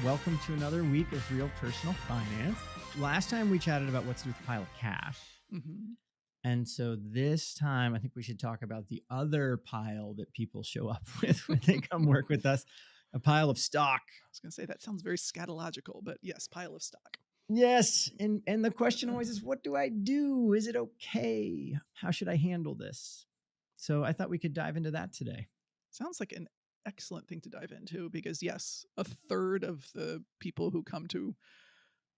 Welcome to another week of Real Personal Finance. Last time we chatted about what to do with a pile of cash. Mm-hmm. And so this time, I think we should talk about the other pile that people show up with when they come work with us, a pile of stock. I was going to say that sounds very scatological, but yes, pile of stock. Yes. And the question always is, what do I do? Is it okay? How should I handle this? So I thought we could dive into that today. Sounds like an excellent thing to dive into because, yes, a third of the people who come to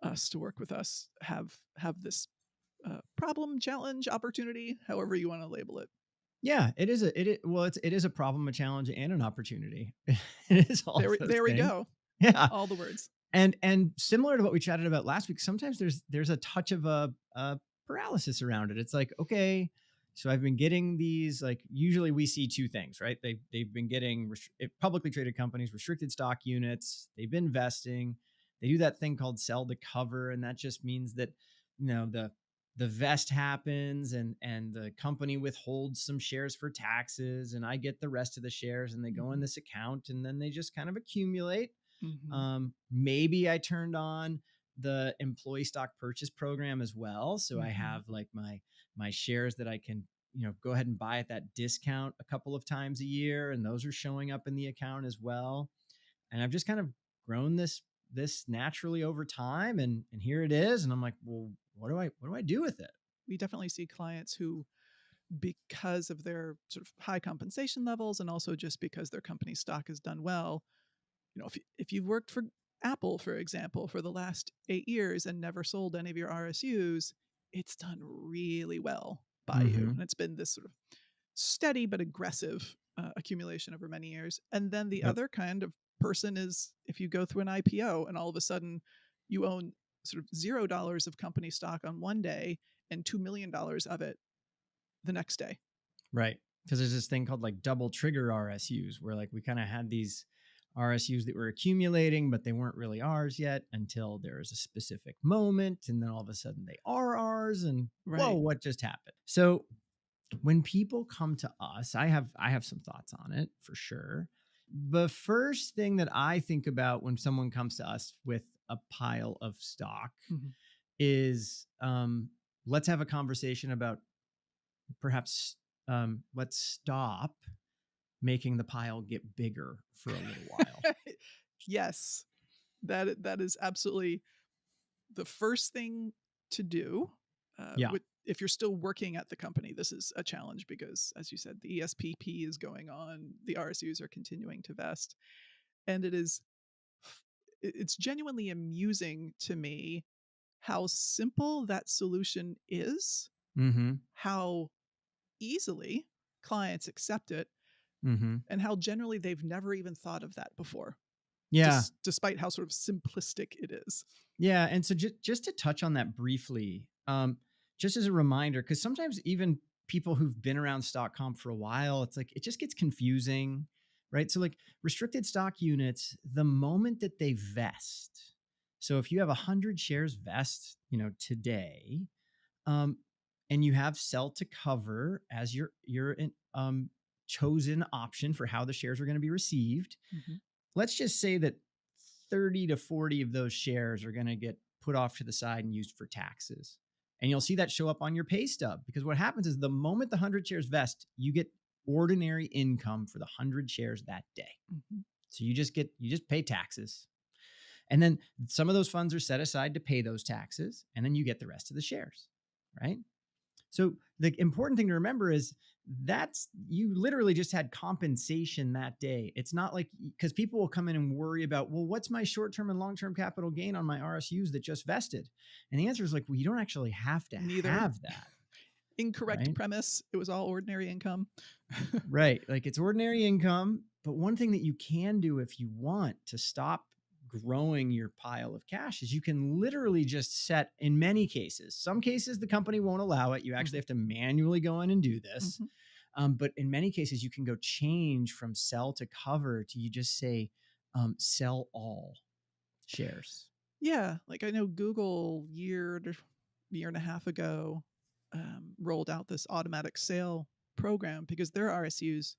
us to work with us have this problem, challenge, opportunity, however you want to label it. Yeah, it is a problem, a challenge, and an opportunity. It is all those There we things. go. Yeah. All the words. And similar to what we chatted about last week, sometimes there's a touch of a paralysis around it. It's like, okay, so I've been getting these, like, usually we see two things, right? They've been getting publicly traded companies, restricted stock units. They've been vesting. They do that thing called sell to cover, and that just means that, the vest happens and the company withholds some shares for taxes, and I get the rest of the shares, and they go in this account, and then they just kind of accumulate. Mm-hmm. Maybe I turned on the employee stock purchase program as well. So I have like my shares that I can, go ahead and buy at that discount a couple of times a year. And those are showing up in the account as well. And I've just kind of grown this naturally over time. And here it is. And I'm like, well, what do I do with it? We definitely see clients who, because of their sort of high compensation levels and also just because their company stock has done well, if you've worked for Apple, for example, for the last 8 years and never sold any of your RSUs, it's done really well by you. And it's been this sort of steady but aggressive accumulation over many years. And then the other kind of person is if you go through an IPO and all of a sudden you own sort of $0 of company stock on one day and $2 million of it the next day. Right. Because there's this thing called like double trigger RSUs where like we kind of had these RSUs that were accumulating, but they weren't really ours yet until there was a specific moment. And then all of a sudden they are ours. And whoa, what just happened? So when people come to us, I have some thoughts on it for sure. The first thing that I think about when someone comes to us with a pile of stock is let's have a conversation about perhaps let's stop making the pile get bigger for a little while. Yes, that is absolutely the first thing to do. If you're still working at the company, this is a challenge because, as you said, the ESPP is going on, the RSUs are continuing to vest, and it's genuinely amusing to me how simple that solution is, how easily clients accept it, and how generally they've never even thought of that before. Yeah. Despite how sort of simplistic it is. Yeah. And so just to touch on that briefly, just as a reminder, because sometimes even people who've been around stock comp for a while, it's like, it just gets confusing, right? So like restricted stock units, the moment that they vest, so if you have 100 shares vest, today, and you have sell to cover as your chosen option for how the shares are going to be received, let's just say that 30 to 40 of those shares are going to get put off to the side and used for taxes. And you'll see that show up on your pay stub, because what happens is the moment the 100 shares vest, you get ordinary income for the 100 shares that day. So you just pay taxes. And then some of those funds are set aside to pay those taxes. And then you get the rest of the shares, right? So the important thing to remember is you literally just had compensation that day. It's not like, because people will come in and worry about, well, what's my short-term and long-term capital gain on my RSUs that just vested? And the answer is like, well, you don't actually have to have that. Incorrect premise. It was all ordinary income. Right. Like it's ordinary income. But one thing that you can do if you want to stop growing your pile of cash is you can literally just set, in many cases, some cases the company won't allow it. You actually have to manually go in and do this. But in many cases you can go change from sell to cover to you just say sell all shares. Yeah. Like I know Google year and a half ago rolled out this automatic sale program because their RSUs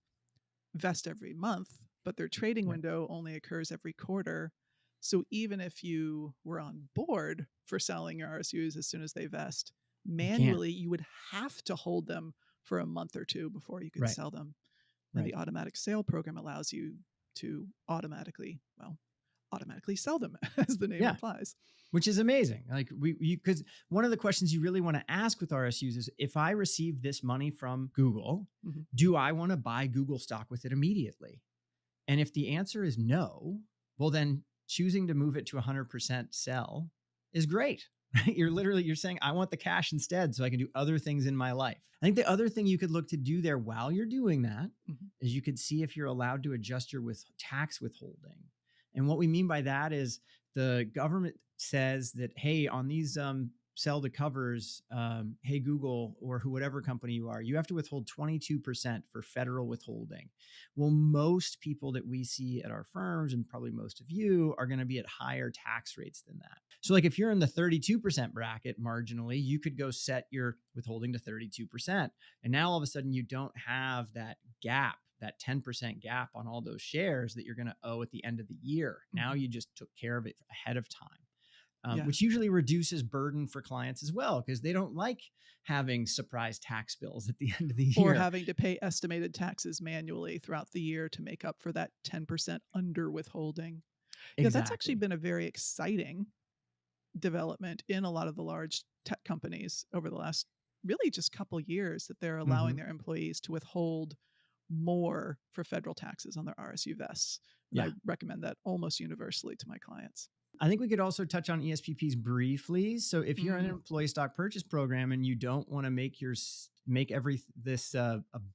vest every month, but their trading window only occurs every quarter. So even if you were on board for selling your RSUs as soon as they vest, You can't. manually you would have to hold them for a month or two before you could Right. sell them. And Right. the automatic sale program allows you to automatically sell them, as the name Yeah. implies. Which is amazing. Like because one of the questions you really want to ask with RSUs is, if I receive this money from Google, do I want to buy Google stock with it immediately? And if the answer is no, well, then choosing to move it to 100% sell is great. Right? You're saying, I want the cash instead so I can do other things in my life. I think the other thing you could look to do there while you're doing that is you could see if you're allowed to adjust your tax withholding. And what we mean by that is the government says that, hey, on these sell to covers, hey, Google or whatever company you are, you have to withhold 22% for federal withholding. Well, most people that we see at our firms, and probably most of you, are going to be at higher tax rates than that. So like if you're in the 32% bracket marginally, you could go set your withholding to 32%. And now all of a sudden you don't have that gap, that 10% gap on all those shares that you're going to owe at the end of the year. Now you just took care of it ahead of time. Which usually reduces burden for clients as well, because they don't like having surprise tax bills at the end of the year. Or having to pay estimated taxes manually throughout the year to make up for that 10% under withholding. Exactly. Yeah, that's actually been a very exciting development in a lot of the large tech companies over the last really just couple years, that they're allowing their employees to withhold more for federal taxes on their RSU vests. And I recommend that almost universally to my clients. I think we could also touch on ESPPs briefly. So if you're in an employee stock purchase program and you don't want to make this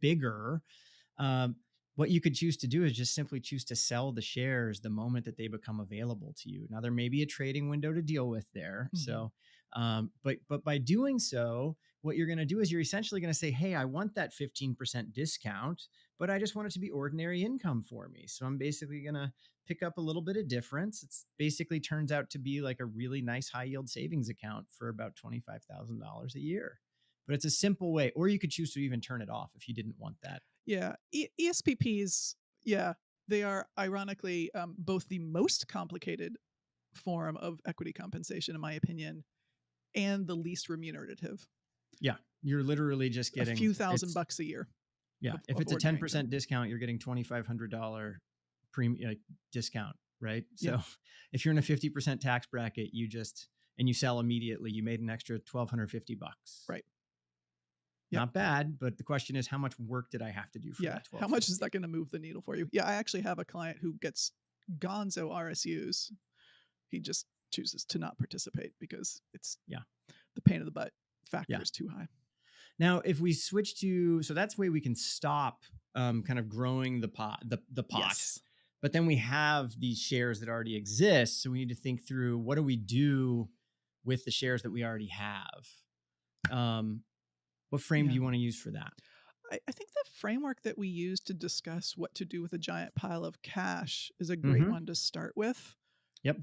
bigger, what you could choose to do is just simply choose to sell the shares the moment that they become available to you. Now, there may be a trading window to deal with there. So, but by doing so, what you're going to do is you're essentially going to say, hey, I want that 15% discount, but I just want it to be ordinary income for me. So I'm basically going to pick up a little bit of difference. It's basically turns out to be like a really nice high yield savings account for about $25,000 a year. But it's a simple way, or you could choose to even turn it off if you didn't want that. Yeah. ESPPs, they are ironically both the most complicated form of equity compensation, in my opinion, and the least remunerative. Yeah. You're literally just getting a few $1,000 a year. Yeah. If it's a 10% discount, you're getting $2,500 premium discount, right? So if you're in a 50% tax bracket, and you sell immediately, you made an extra $1,250. Right. Not bad, but the question is, how much work did I have to do for that? How much is that going to move the needle for you? Yeah, I actually have a client who gets gonzo RSUs. He just chooses to not participate because it's the pain in the butt factor is too high. Now, if we switch so that's the way we can stop kind of growing the pot. Yes. But then we have these shares that already exist. So we need to think through, what do we do with the shares that we already have? What frame do you want to use for that? I think the framework that we use to discuss what to do with a giant pile of cash is a great one to start with. Yep.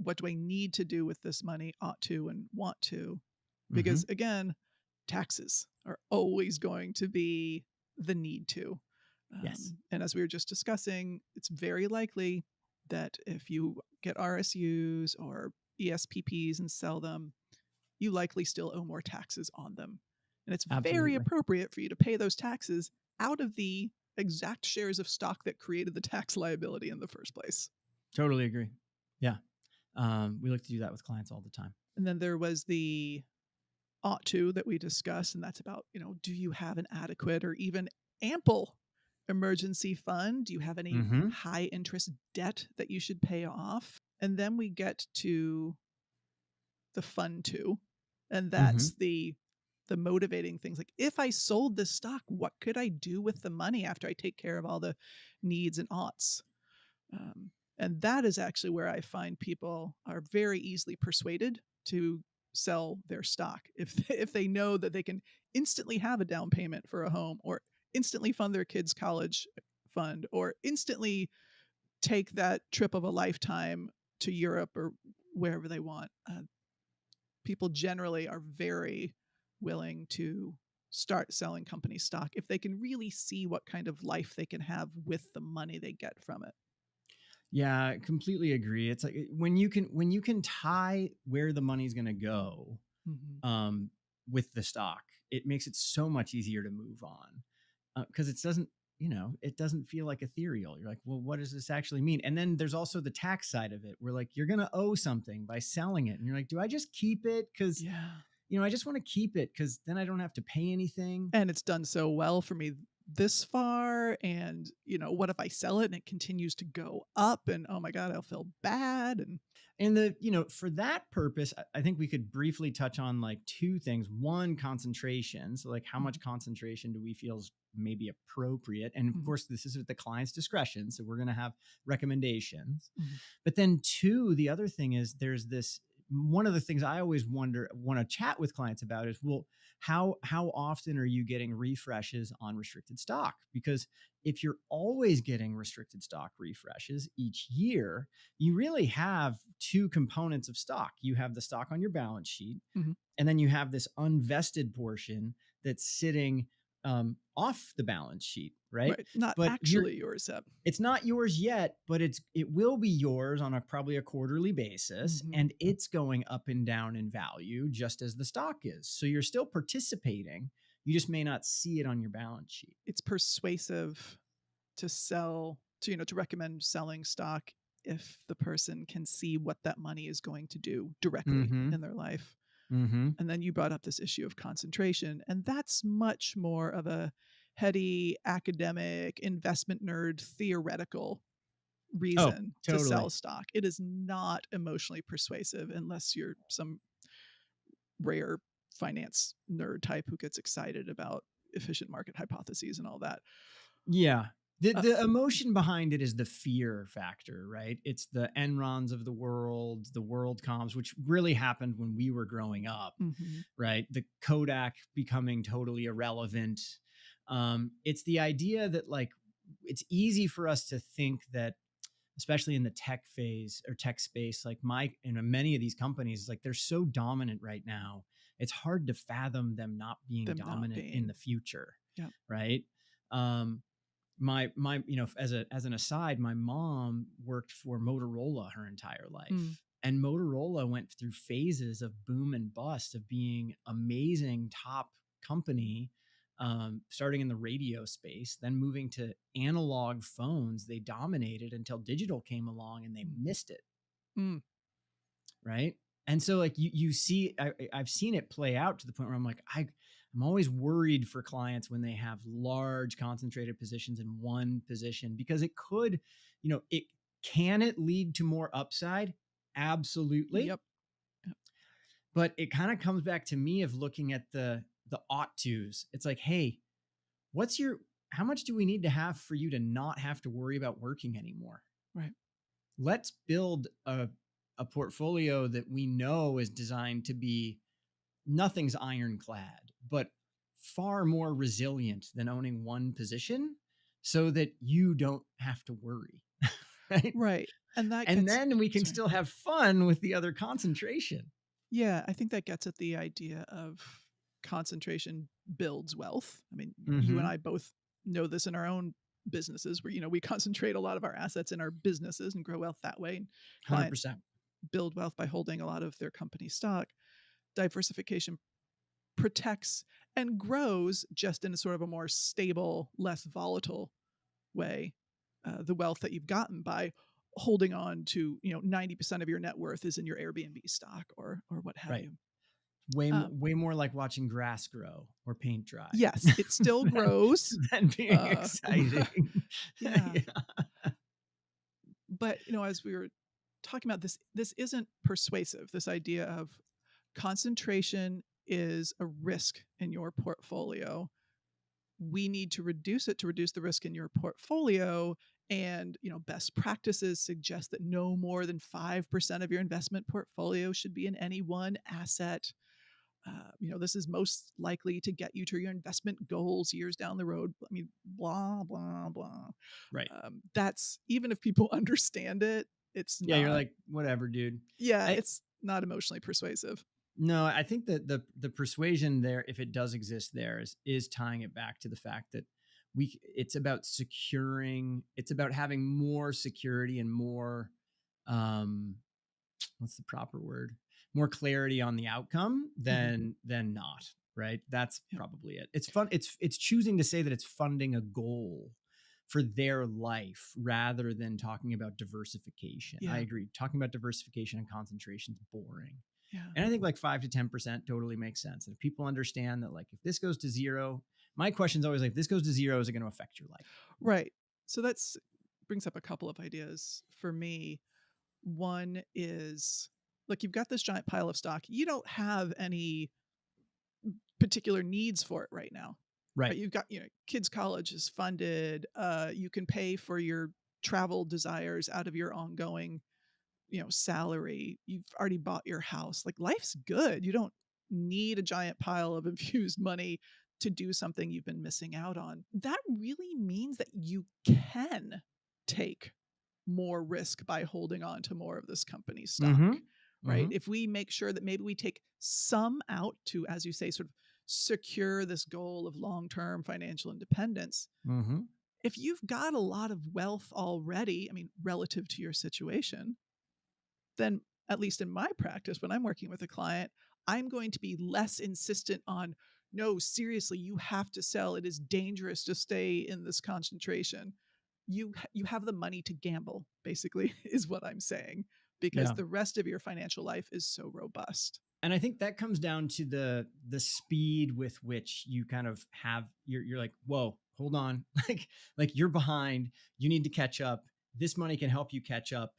What do I need to do with this money, ought to and want to? Because again, taxes are always going to be the need to. Yes. And as we were just discussing, it's very likely that if you get RSUs or ESPPs and sell them, you likely still owe more taxes on them. And it's very appropriate for you to pay those taxes out of the exact shares of stock that created the tax liability in the first place. Totally agree. Yeah. We look to do that with clients all the time. And then there was the ought to that we discussed, and that's about, do you have an adequate or even ample emergency fund? Do you have any high interest debt that you should pay off? And then we get to the fun to, and that's the motivating things. Like, if I sold this stock, what could I do with the money after I take care of all the needs and oughts? And that is actually where I find people are very easily persuaded to sell their stock. If they know that they can instantly have a down payment for a home, or instantly fund their kids' college fund, or instantly take that trip of a lifetime to Europe or wherever they want. People generally are very willing to start selling company stock if they can really see what kind of life they can have with the money they get from it. Yeah, I completely agree. It's like when you can tie where the money's going to go Hmm. um, with the stock, it makes it so much easier to move on because it doesn't, it doesn't feel like ethereal. You're like, well, what does this actually mean? And then there's also the tax side of it where like you're going to owe something by selling it. And you're like, do I just keep it? Because, Yeah. I just want to keep it because then I don't have to pay anything. And it's done so well for me this far. And, what if I sell it and it continues to go up? And oh my God, I'll feel bad. And And for that purpose, I think we could briefly touch on like two things. One, concentration. So, like, how much concentration do we feel is maybe appropriate? And of Mhm, course, this is at the client's discretion. So, we're going to have recommendations. mhm, But then, two, the other thing is there's this one of the things I always want to chat with clients about is, well, how often are you getting refreshes on restricted stock? Because if you're always getting restricted stock refreshes each year, you really have two components of stock. You have the stock on your balance sheet, mhm. and then you have this unvested portion that's sitting off the balance sheet, right? Right. Not But actually yours, Seb. it's not yours yet, but it will be yours on probably a quarterly basis, Mhm. and it's going up and down in value just as the stock is. So you're still participating. You just may not see it on your balance sheet. It's persuasive to sell, to recommend selling stock if the person can see what that money is going to do directly Mm-hmm. in their life. Mm-hmm. And then you brought up this issue of concentration, and that's much more of a heady academic investment nerd theoretical Oh, reason to totally. sell stock. It is not emotionally persuasive unless you're some rare finance nerd type who gets excited about efficient market hypotheses and all that. Yeah. The Uh, the emotion behind it is the fear factor, right? It's the Enrons of the world, the WorldComs, which really happened when we were growing up, mhm, right? The Kodak becoming totally irrelevant. It's the idea that like it's easy for us to think that, especially in the tech phase or tech space, like many of these companies, like they're so dominant right now. It's hard to fathom them not being them not dominant in being. the future, Yeah. right? Um, my as an aside, my mom worked for Motorola her entire Mm, life, and Motorola went through phases of boom and bust of being amazing top company, starting in the radio space, then moving to analog phones. They dominated until digital came along and they mm, missed it, mm. right? And so like you see, I've seen it play out to the point where I'm always worried for clients when they have large concentrated positions in one position, because it could, it can it lead to more upside? Absolutely. Yep. Yep. But it kind of comes back to me of looking at the ought tos. It's like, hey, what's your how much do we need to have for you to not have to worry about working anymore? Right. Let's build a portfolio that we know is designed to be nothing's ironclad, but far more resilient than owning one position so that you don't have to worry. Right. Right. And that And gets, then we can sorry. still have fun with the other concentration. Yeah, I think that gets at the idea of concentration builds wealth. I mean, you and Mm-hmm. I both know this in our own businesses where, we concentrate a lot of our assets in our businesses and grow wealth that way. And clients 100%. build wealth by holding a lot of their company stock. Diversification protects and grows just in a sort of a more stable, less volatile way, the wealth that you've gotten by holding on to 90% of your net worth is in your Airbnb stock or what have Right. you. Um, Way more like watching grass grow or paint dry yes, it still than, grows. than being Uh, exciting. yeah, Yeah. but as we were talking about this isn't persuasive. This idea of concentration is a risk in your portfolio. We need to reduce it to reduce the risk in your portfolio. And best practices suggest that no more than 5% of your investment portfolio should be in any one asset. This is most likely to get you to your investment goals years down the road. I mean, blah blah blah. Right. That's, even if people understand it, it's Yeah. You're not. like, whatever, dude. Yeah, I, it's not emotionally persuasive. No, I think that the persuasion there, if it does exist there, is tying it back to the fact that it's about securing, it's about having more security and more, um, what's the proper word? More clarity on the outcome than not, right? That's Yep. probably it. It's fun. It's choosing to say that it's funding a goal for their life rather than talking about diversification. I Yeah. agree. Talking about diversification and concentration is boring. Yeah. And I think like 5 to 10% totally makes sense. And if people understand that, like, if this goes to zero, my question is always like, if this goes to zero, is it going to affect your life? Right. So that's brings up a couple of ideas for me. One is, look, you've got this giant pile of stock. You don't have any particular needs for it right now. Right. Right? You've got, kids' college is funded. You can pay for your travel desires out of your ongoing, salary. You've already bought your house. Like, life's good. You don't need a giant pile of infused money to do something you've been missing out on. That really means that you can take more risk by holding on to more of this company stock, Mm-hmm. right? Mm-hmm. If we make sure that maybe we take some out to, as you say, sort of secure this goal of long-term financial independence. Mm-hmm. If you've got a lot of wealth already, I mean, relative to your situation, then at least in my practice, when I'm working with a client, I'm going to be less insistent on, no, seriously, you have to sell. It is dangerous to stay in this concentration. You have the money to gamble, basically, is what I'm saying, because Yeah. the rest of your financial life is so robust. And I think that comes down to the speed with which you kind of have, you're like, whoa, hold on. like you're behind, you need to catch up. This money can help you catch up.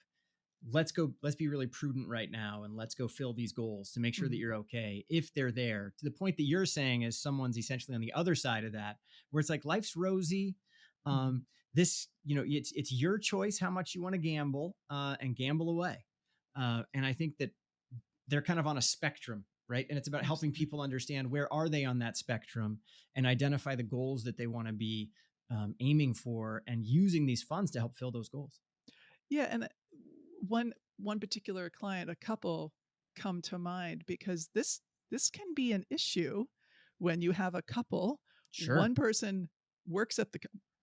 Let's be really prudent right now, and let's go fill these goals to make sure that Mhm. you're okay if they're there. To the point that you're saying, is someone's essentially on the other side of that, where it's like life's rosy. Mhm. This, it's your choice how much you want to gamble, and gamble away. And I think that they're kind of on a spectrum, right? And it's about helping Absolutely. people understand where are they on that spectrum and identify the goals that they want to be, aiming for, and using these funds to help fill those goals. Yeah, and one particular client, a couple come to mind because this can be an issue when you have a couple. Sure. One person works at the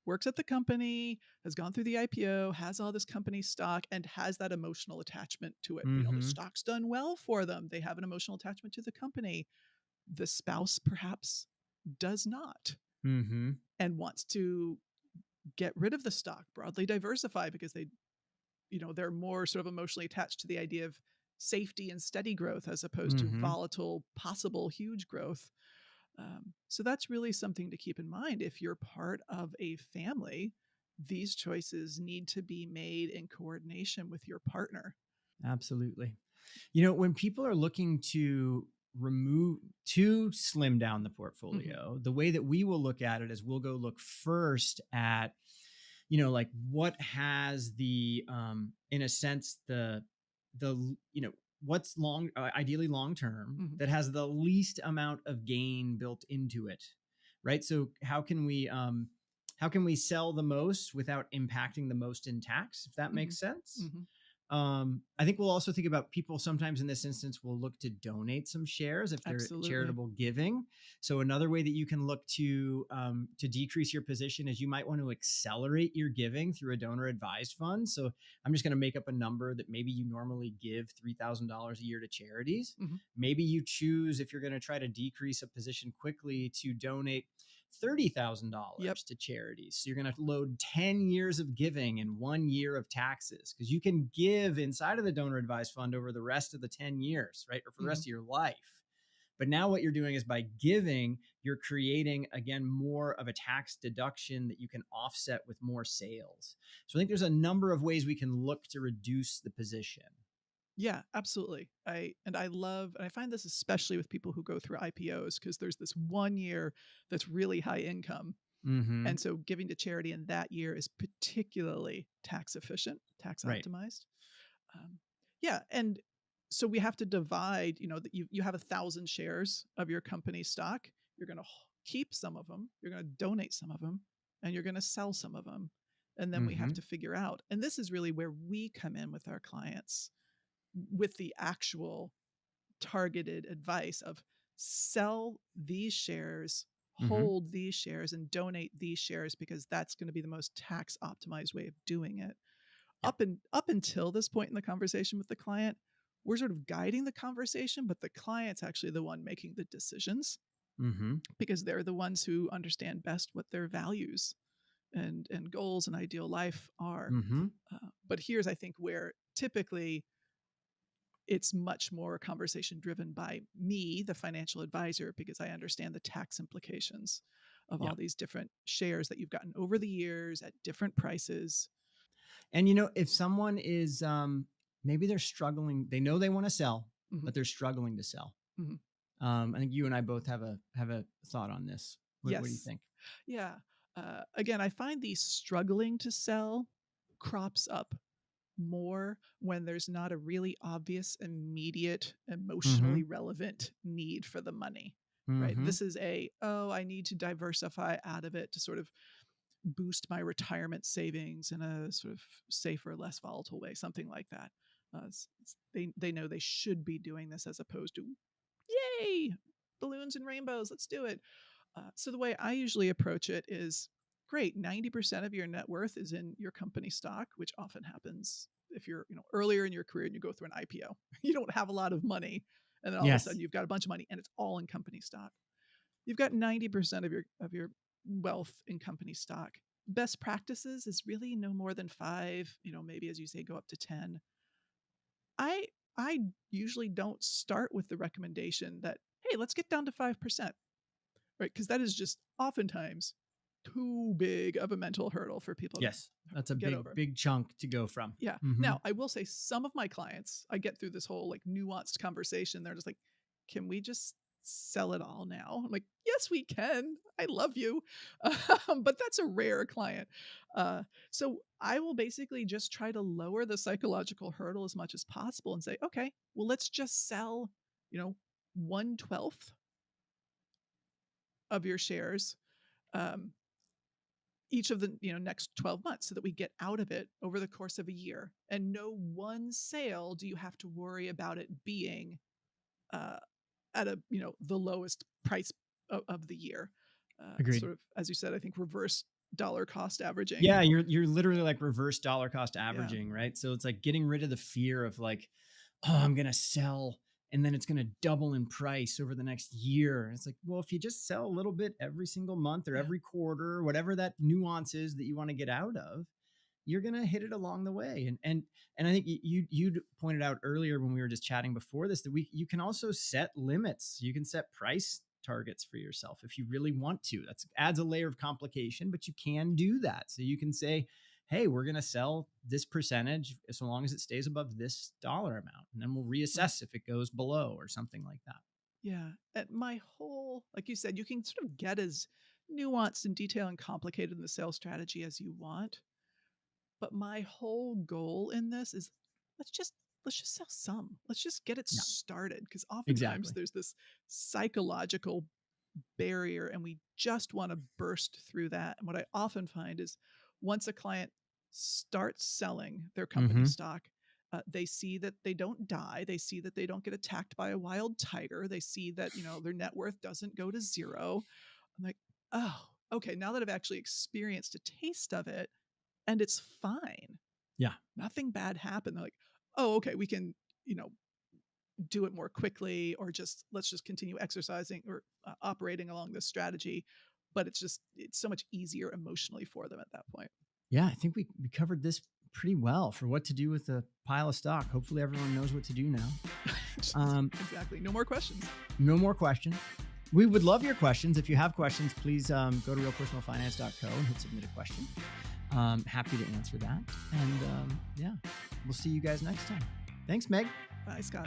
works at the company, has gone through the IPO, has all this company stock, and has that emotional attachment to it. The Mm-hmm. stock's done well for them. They have an emotional attachment to the company. The spouse perhaps does not Mm-hmm. and wants to get rid of the stock, broadly diversify because they're more sort of emotionally attached to the idea of safety and steady growth as opposed to Mm-hmm. volatile, possible huge growth. So that's really something to keep in mind. If you're part of a family, these choices need to be made in coordination with your partner. Absolutely. When people are looking to slim down the Mhm. portfolio, the way that we will look at it is we'll go look first at, like what has the, in a sense, the, what's ideally long term, Mhm. that has the least amount of gain built into it, right? So how can we sell the most without impacting the most in tax, if that Mhm. makes sense? Mhm. I think we'll also think about people sometimes in this instance will look to donate some shares if they're Absolutely. charitable giving. So another way that you can look to decrease your position is you might want to accelerate your giving through a donor advised fund. So I'm just going to make up a number that maybe you normally give $3,000 a year to charities. Mhm. Maybe you choose, if you're going to try to decrease a position quickly, to donate Yep. $30,000 to charities. So you're going to load 10 years of giving in 1 year of taxes, because you can give inside of the donor advised fund over the rest of the 10 years, right? Or for the rest Mhm. of your life. But now what you're doing is, by giving, you're creating, again, more of a tax deduction that you can offset with more sales. So I think there's a number of ways we can look to reduce the position. Yeah, absolutely. I find this especially with people who go through IPOs because there's this 1 year that's really high income. Mm-hmm. And so giving to charity in that year is particularly tax efficient, tax Right. optimized. Um, yeah, and so we have to divide. That you have 1,000 shares of your company stock. You're going to keep some of them. You're going to donate some of them, and you're going to sell some of them. And then we have Mm-hmm. to figure out. And this is really where we come in with our clients with the actual targeted advice of sell these shares hold these shares and donate these shares because that's going to be the most tax optimized way of doing it. Up until this point in the conversation with the client, we're sort of guiding the conversation, but the client's actually the one making the decisions because they're the ones who understand best what their values and goals and ideal life are. But here's, I think, where typically it's much more conversation driven by me, the financial advisor, because I understand the tax implications of all these different shares that you've gotten over the years at different prices. And, if someone is, maybe they're struggling, they know they want to sell, but they're struggling to sell. I think you and I both have a thought on this. What do you think? Yeah. Again, I find the struggling to sell crops up more when there's not a really obvious, immediate, emotionally relevant need for the money, right? This is I need to diversify out of it to sort of boost my retirement savings in a sort of safer, less volatile way, something like that. They know they should be doing this as opposed to, yay, balloons and rainbows, let's do it. So the way I usually approach it is, great, 90% of your net worth is in your company stock, which often happens if you're earlier in your career and you go through an IPO. You don't have a lot of money, and then all of a sudden you've got a bunch of money and it's all in company stock. You've got 90% of your wealth in company stock. Best practices is really no more than 5, maybe, as you say, go up to 10. I usually don't start with the recommendation that, hey, let's get down to 5%, right? Because that is just oftentimes too big of a mental hurdle for people to that's a get over. big chunk to go from. Now, I will say some of my clients, I get through this whole like nuanced conversation. They're just like, can we just sell it all now? I'm like, yes, we can. I love you. But that's a rare client. So I will basically just try to lower the psychological hurdle as much as possible and say, okay, well, let's just sell, 1/12 of your shares each of the next 12 months so that we get out of it over the course of a year. And no one sale do you have to worry about it being at a the lowest price of the year. Agreed. Sort of, as you said, I think reverse dollar cost averaging. Yeah, you're literally like reverse dollar cost averaging, right? So it's like getting rid of the fear of like, oh, I'm gonna sell and then it's going to double in price over the next year. It's like, well, if you just sell a little bit every single month or every quarter, whatever that nuance is that you want to get out of, you're going to hit it along the way. And I think you pointed out earlier when we were just chatting before this, that you can also set limits. You can set price targets for yourself if you really want to. That adds a layer of complication, but you can do that. So you can say, hey, we're going to sell this percentage so long as it stays above this dollar amount. And then we'll reassess if it goes below or something like that. Yeah. And my whole, like you said, you can sort of get as nuanced and detailed and complicated in the sales strategy as you want. But my whole goal in this is let's just sell some. Let's just get it started. Because oftentimes there's this psychological barrier and we just want to burst through that. And what I often find is once a client starts selling their company stock, they see that they don't die. They see that they don't get attacked by a wild tiger. They see that, their net worth doesn't go to zero. I'm like, oh, okay. Now that I've actually experienced a taste of it and it's fine. Yeah. Nothing bad happened. They're like, oh, okay, we can, do it more quickly, or let's just continue exercising or operating along this strategy. But it's so much easier emotionally for them at that point. Yeah, I think we covered this pretty well for what to do with a pile of stock. Hopefully everyone knows what to do now. Exactly. No more questions. No more questions. We would love your questions. If you have questions, please go to realpersonalfinance.co and hit submit a question. Happy to answer that. And we'll see you guys next time. Thanks, Meg. Bye, Scott.